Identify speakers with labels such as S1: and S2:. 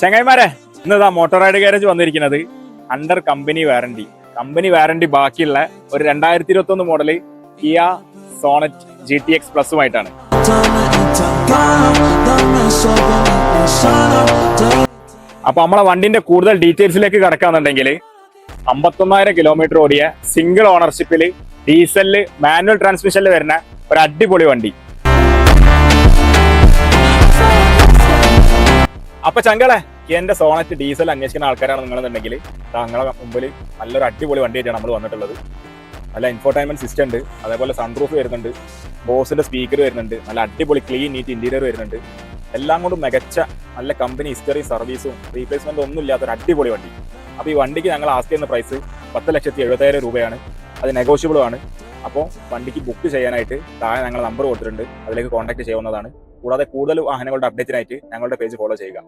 S1: ചങ്ങായിമാരെ, ഇന്നതാ motor ride garage വന്നിരിക്കുന്നത് under company warranty ബാക്കിയുള്ള ഒരു 2021 മോഡല് കിയ സോണറ്റ് GTX പ്ലസുമായിട്ടാണ്. അപ്പൊ നമ്മളെ വണ്ടിന്റെ കൂടുതൽ ഡീറ്റെയിൽസിലേക്ക് കടക്കാന്നുണ്ടെങ്കിൽ 51,000 കിലോമീറ്റർ ഓടിയ സിംഗിൾ ഓണർഷിപ്പിൽ ഡീസലില് മാനുവൽ ട്രാൻസ്മിഷനിൽ വരുന്ന ഒരു അടിപൊളി വണ്ടി. അപ്പൊ ചങ്കളെ, എന്റെ സോണറ്റ് ഡീസൽ അന്വേഷിക്കുന്ന ആൾക്കാരാണ് നിങ്ങളെന്നുണ്ടെങ്കിൽ നിങ്ങളെ മുമ്പിൽ നല്ലൊരു അടിപൊളി വണ്ടിയായിട്ടാണ് നമ്മൾ വന്നിട്ടുള്ളത്. നല്ല ഇൻഫോർടൈൻമെന്റ് സിസ്റ്റം ഉണ്ട്, അതേപോലെ സൺറൂഫ് വരുന്നുണ്ട്, ബോസിന്റെ സ്പീക്കർ വരുന്നുണ്ട്, നല്ല അടിപൊളി ക്ലീൻ നീറ്റ് ഇന്റീരിയർ വരുന്നുണ്ട്. എല്ലാം കൊണ്ടും മികച്ച നല്ല കമ്പനി ഹിസ്റ്ററി, സർവീസും റീപ്ലേസ്മെന്റ് ഒന്നും ഇല്ലാത്തൊരു അടിപൊളി വണ്ടി. അപ്പോൾ ഈ വണ്ടിക്ക് ഞങ്ങൾ ആസ്ക് ചെയ്യുന്ന പ്രൈസ് 10,70,000 രൂപയാണ്. അത് നെഗോഷ്യബിളും ആണ്. അപ്പോൾ വണ്ടിക്ക് ബുക്ക് ചെയ്യാനായിട്ട് താഴെ ഞങ്ങൾ നമ്പർ കൊടുത്തിട്ടുണ്ട്, അതിലേക്ക് കോൺടാക്ട് ചെയ്യാവുന്നതാണ്. കൂടാതെ കൂടുതൽ വാഹനങ്ങളുടെ അപ്ഡേറ്റിനായിട്ട് ഞങ്ങളുടെ പേജ് ഫോളോ ചെയ്യുക.